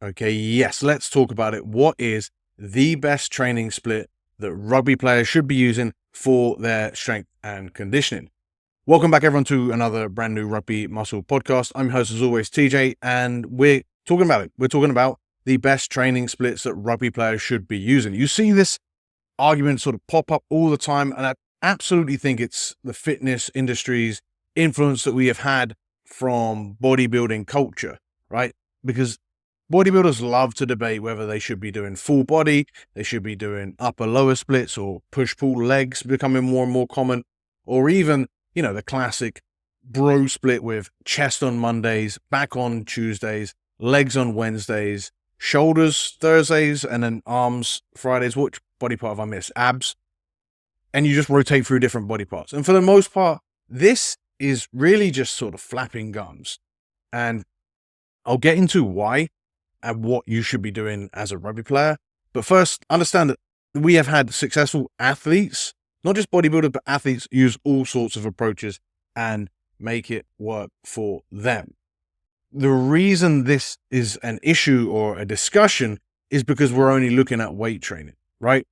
Okay, yes, let's talk about it. What is the best training split that rugby players should be using for their strength and conditioning? Welcome back, everyone, to another brand new Rugby Muscle Podcast. I'm your host, as always, TJ, and we're talking about it. We're talking about the best training splits that rugby players should be using. You see this argument sort of pop up all the time, and I absolutely think it's the fitness industry's influence that we have had from bodybuilding culture, right? Because bodybuilders love to debate whether they should be doing full body, they should be doing upper lower splits, or push-pull legs becoming more and more common, or even, the classic bro split with chest on Mondays, back on Tuesdays, legs on Wednesdays, shoulders Thursdays, and then arms Fridays. Which body part have I missed? Abs. And you just rotate through different body parts. And for the most part, this is really just sort of flapping gums. And I'll get into why and what you should be doing as a rugby player. But first, understand that we have had successful athletes, not just bodybuilders, but athletes use all sorts of approaches and make it work for them. The reason this is an issue or a discussion is because we're only looking at weight training, right?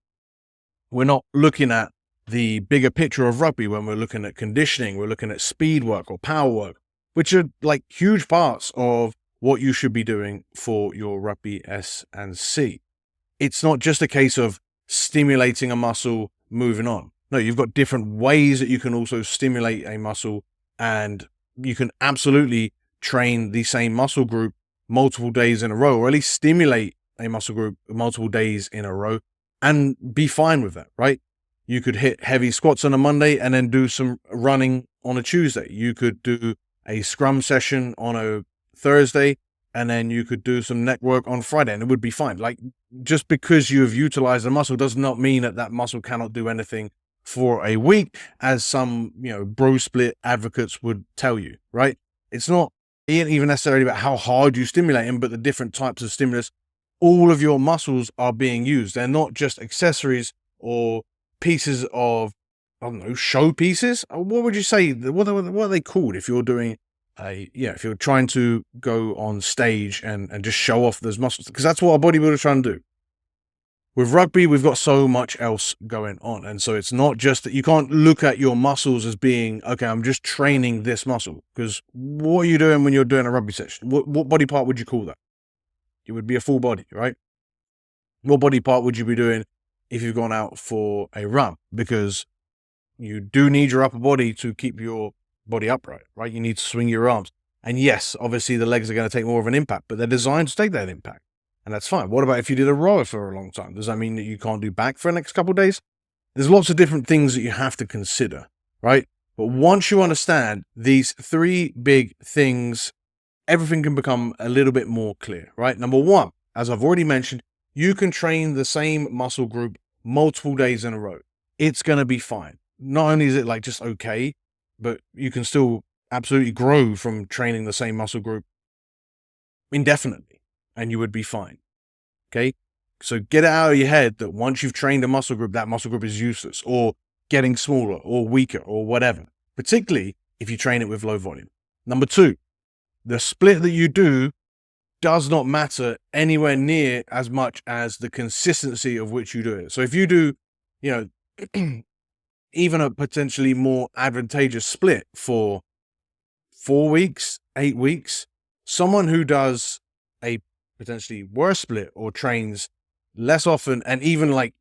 We're not looking at the bigger picture of rugby when we're looking at conditioning, we're looking at speed work or power work, which are like huge parts of what you should be doing for your rugby S&C. It's not just a case of stimulating a muscle, moving on. No, you've got different ways that you can also stimulate a muscle, and you can absolutely train the same muscle group multiple days in a row, or at least stimulate a muscle group multiple days in a row and be fine with that, right? You could hit heavy squats on a Monday and then do some running on a Tuesday. You could do a scrum session on a Thursday, and then you could do some neck work on Friday, and it would be fine. Like, just because you have utilized a muscle does not mean that that muscle cannot do anything for a week, as some, bro split advocates would tell you, right? It's not even necessarily about how hard you stimulate them, but the different types of stimulus. All of your muscles are being used. They're not just accessories or pieces of, show pieces. What would you say? What are they called if you're doing if you're trying to go on stage and just show off those muscles? Because that's what a bodybuilder's trying to do. With rugby, we've got so much else going on. And so it's not just that you can't look at your muscles as being, okay, I'm just training this muscle. Because what are you doing when you're doing a rugby session? What body part would you call that? It would be a full body, right? What body part would you be doing if you've gone out for a run? Because you do need your upper body to keep your body upright, right? You need to swing your arms. And yes, obviously the legs are going to take more of an impact, but they're designed to take that impact. And that's fine. What about if you did a rower for a long time? Does that mean that you can't do back for the next couple of days? There's lots of different things that you have to consider, right? But once you understand these three big things, everything can become a little bit more clear, right? Number one, as I've already mentioned, you can train the same muscle group multiple days in a row. It's going to be fine. Not only is it like just okay, but you can still absolutely grow from training the same muscle group indefinitely, and you would be fine. Okay? So get it out of your head that once you've trained a muscle group, that muscle group is useless or getting smaller or weaker or whatever, particularly if you train it with low volume. Number two, the split that you do does not matter anywhere near as much as the consistency of which you do it. So if you do, even a potentially more advantageous split for 4 weeks, 8 weeks, someone who does a potentially worse split or trains less often, and even like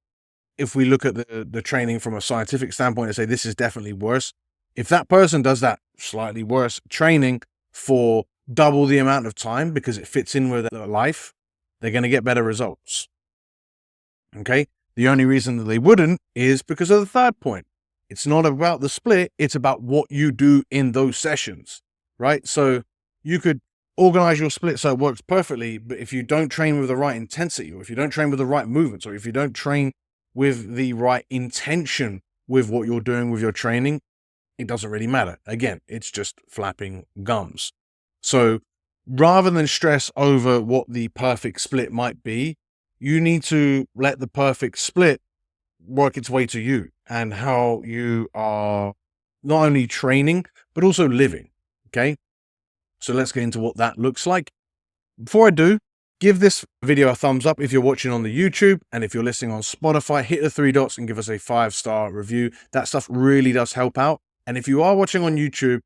if we look at the training from a scientific standpoint and say this is definitely worse, if that person does that slightly worse training for double the amount of time because it fits in with their life, they're going to get better results. Okay? The only reason that they wouldn't is because of the third point. It's not about the split, it's about what you do in those sessions, right? So you could organize your split so it works perfectly, but if you don't train with the right intensity, or if you don't train with the right movements, or if you don't train with the right intention with what you're doing with your training, it doesn't really matter. Again, it's just flapping gums. So rather than stress over what the perfect split might be, you need to let the perfect split work its way to you and how you are not only training, but also living. Okay. So let's get into what that looks like. Before I do, Give this video a thumbs up if you're watching on the YouTube, and if you're listening on Spotify, hit the 3 dots and give us a 5-star review. That stuff really does help out. And if you are watching on YouTube,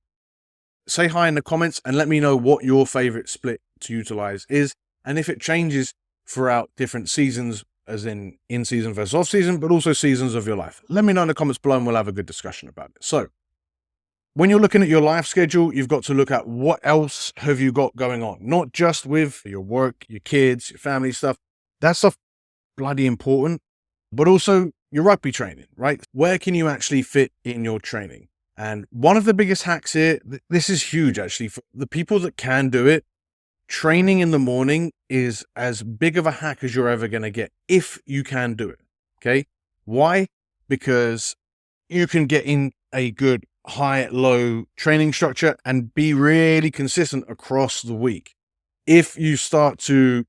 say hi in the comments and let me know what your favorite split to utilize is, and if it changes throughout different seasons, as in season versus off season, but also seasons of your life. Let me know in the comments below and we'll have a good discussion about it. So when you're looking at your life schedule, you've got to look at what else have you got going on, not just with your work, your kids, your family stuff. That stuff bloody important, but also your rugby training, right? Where can you actually fit in your training? And one of the biggest hacks here, this is huge actually, for the people that can do it, training in the morning is as big of a hack as you're ever going to get if you can do it. Okay. Why? Because you can get in a good high-low training structure and be really consistent across the week. If you start to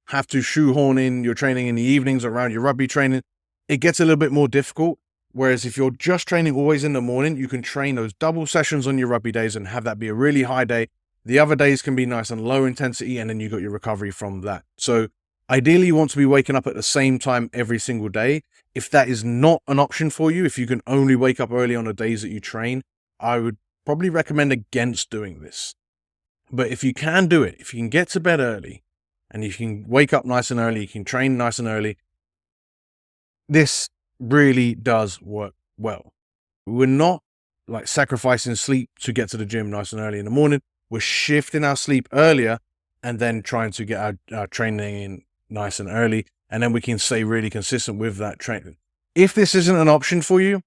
have to shoehorn in your training in the evenings around your rugby training, it gets a little bit more difficult. Whereas if you're just training always in the morning, you can train those double sessions on your rugby days and have that be a really high day. The other days can be nice and low intensity, and then you got your recovery from that. So ideally, you want to be waking up at the same time every single day. If that is not an option for you, if you can only wake up early on the days that you train, I would probably recommend against doing this. But if you can do it, if you can get to bed early and you can wake up nice and early, you can train nice and early, this really does work well. We're not like sacrificing sleep to get to the gym nice and early in the morning. We're shifting our sleep earlier and then trying to get our training in nice and early. And then we can stay really consistent with that training. If this isn't an option for you,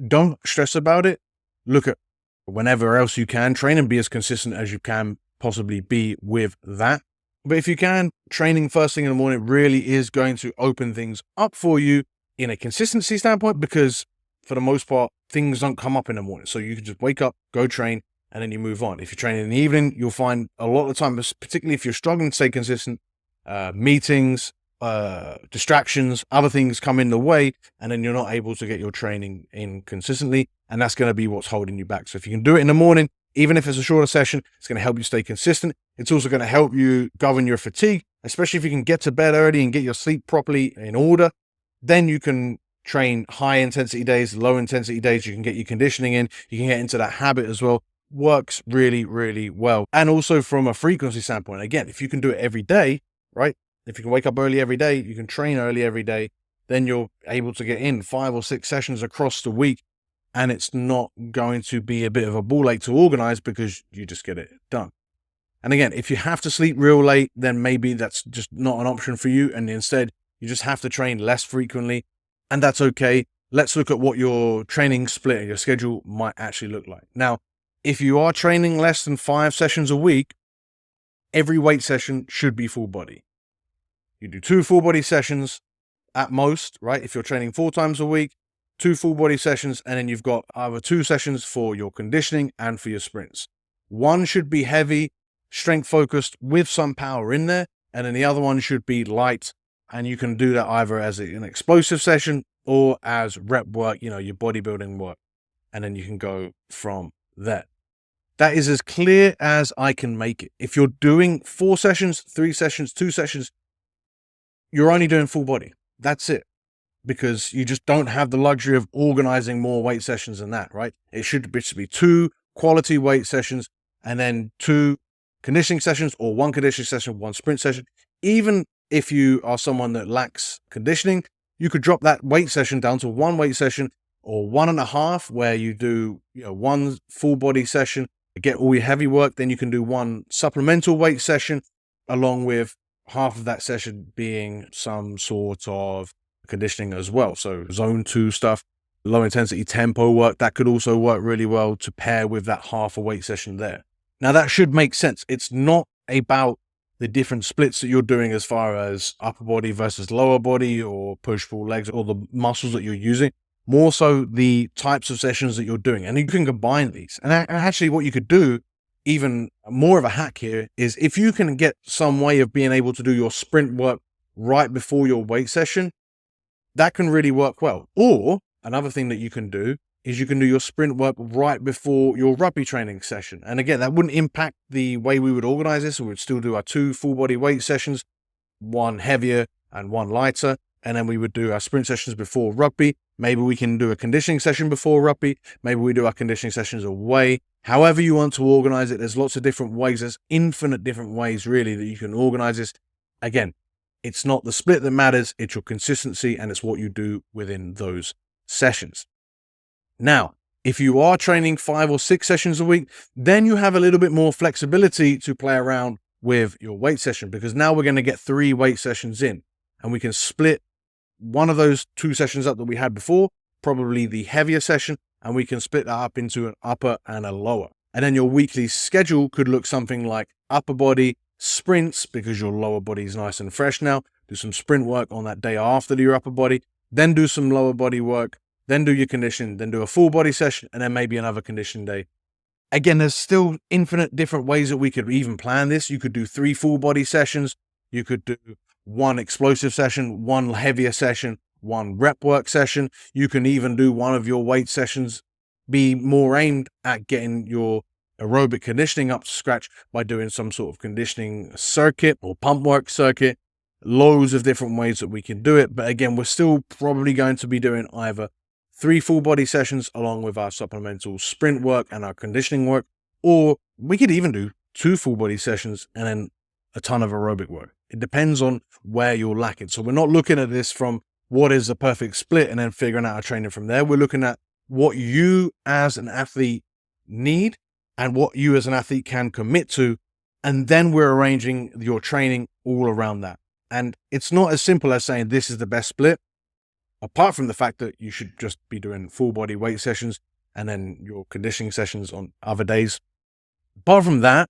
don't stress about it. Look at whenever else you can train and be as consistent as you can possibly be with that. But if you can, training first thing in the morning really is going to open things up for you in a consistency standpoint, because for the most part, things don't come up in the morning. So you can just wake up, go train, and then you move on. If you're training in the evening, you'll find a lot of the time, particularly if you're struggling to stay consistent, meetings, distractions, other things come in the way, and then you're not able to get your training in consistently. And that's going to be what's holding you back. So if you can do it in the morning, even if it's a shorter session, it's going to help you stay consistent. It's also going to help you govern your fatigue, especially if you can get to bed early and get your sleep properly in order. Then you can train high intensity days, low intensity days. You can get your conditioning in. You can get into that habit as well. Works really, really well. And also from a frequency standpoint, again, if you can do it every day, right? If you can wake up early every day, you can train early every day, then you're able to get in 5 or 6 sessions across the week. And it's not going to be a bit of a ball ache to organize because you just get it done. And again, if you have to sleep real late, then maybe that's just not an option for you. And instead, you just have to train less frequently. And that's okay. Let's look at what your training split and your schedule might actually look like. Now, if you are training less than 5 sessions a week, every weight session should be full body. You do 2 full body sessions at most, right? If you're training 4 times a week, 2 full body sessions, and then you've got either 2 sessions for your conditioning and for your sprints. One should be heavy, strength focused with some power in there, and then the other one should be light, and you can do that either as an explosive session or as rep work, your bodybuilding work, and then you can go from there. That is as clear as I can make it. If you're doing 4 sessions, 3 sessions, 2 sessions, you're only doing full body. That's it. Because you just don't have the luxury of organizing more weight sessions than that, right? It should be 2 quality weight sessions and then 2 conditioning sessions, or 1 conditioning session, 1 sprint session. Even if you are someone that lacks conditioning, you could drop that weight session down to 1 weight session or 1.5, where you do 1 full body session, get all your heavy work. Then you can do 1 supplemental weight session along with half of that session being some sort of conditioning as well. So zone 2 stuff, low intensity tempo work, that could also work really well to pair with that half a weight session there. Now that should make sense. It's not about the different splits that you're doing as far as upper body versus lower body or push pull legs or the muscles that you're using, more so the types of sessions that you're doing. And you can combine these. And actually what you could do, even more of a hack here, is if you can get some way of being able to do your sprint work right before your weight session, that can really work well. Or another thing that you can do is you can do your sprint work right before your rugby training session. And again, that wouldn't impact the way we would organize this. We would still do our 2 full body weight sessions, one heavier and one lighter. And then we would do our sprint sessions before rugby. Maybe we can do a conditioning session before rugby. Maybe we do our conditioning sessions away. However you want to organize it, there's lots of different ways. There's infinite different ways, really, that you can organize this. Again, it's not the split that matters. It's your consistency, and it's what you do within those sessions. Now, if you are training 5 or 6 sessions a week, then you have a little bit more flexibility to play around with your weight session, because now we're going to get 3 weight sessions in, and we can split one of those 2 sessions up that we had before, probably the heavier session, and we can split that up into an upper and a lower. And then your weekly schedule could look something like upper body sprints, because your lower body is nice and fresh now. Do some sprint work on that day after your upper body, then do some lower body work, then do your condition, then do a full body session, and then maybe another condition day. Again, there's still infinite different ways that we could even plan this. You could do 3 full body sessions. You could do 1 explosive session, 1 heavier session, 1 rep work session. You can even do one of your weight sessions be more aimed at getting your aerobic conditioning up to scratch by doing some sort of conditioning circuit or pump work circuit. Loads of different ways that we can do it. But again, we're still probably going to be doing either 3 full body sessions along with our supplemental sprint work and our conditioning work, or we could even do 2 full body sessions and then a ton of aerobic work. It depends on where you're lacking. So we're not looking at this from what is the perfect split and then figuring out our training from there. We're looking at what you as an athlete need and what you as an athlete can commit to. And then we're arranging your training all around that. And it's not as simple as saying this is the best split, apart from the fact that you should just be doing full body weight sessions and then your conditioning sessions on other days. Apart from that,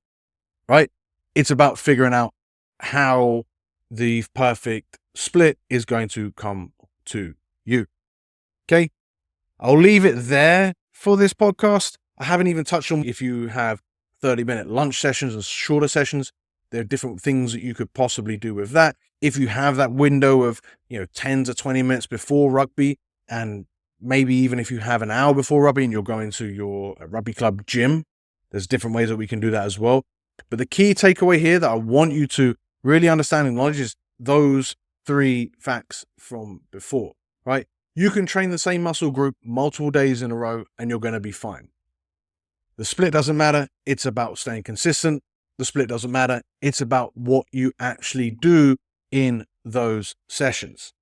right, it's about figuring out how the perfect split is going to come to you. Okay. I'll leave it there for this podcast. I haven't even touched on if you have 30-minute lunch sessions and shorter sessions. There are different things that you could possibly do with that. If you have that window of, 10 to 20 minutes before rugby, and maybe even if you have an hour before rugby and you're going to your rugby club gym, there's different ways that we can do that as well. But the key takeaway here that I want you to really understand and acknowledge is those 3 facts from before, right? You can train the same muscle group multiple days in a row and you're going to be fine. The split doesn't matter. It's about staying consistent. The split doesn't matter. It's about what you actually do in those sessions.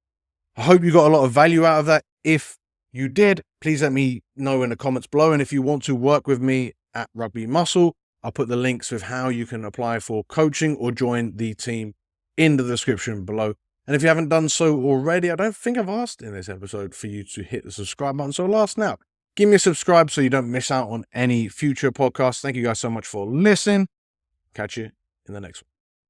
I hope you got a lot of value out of that. If you did, please let me know in the comments below. And if you want to work with me at Rugby Muscle, I'll put the links with how you can apply for coaching or join the team in the description below. And if you haven't done so already, I don't think I've asked in this episode for you to hit the subscribe button. So I'll ask now. Give me a subscribe so you don't miss out on any future podcasts. Thank you guys so much for listening. Catch you in the next one.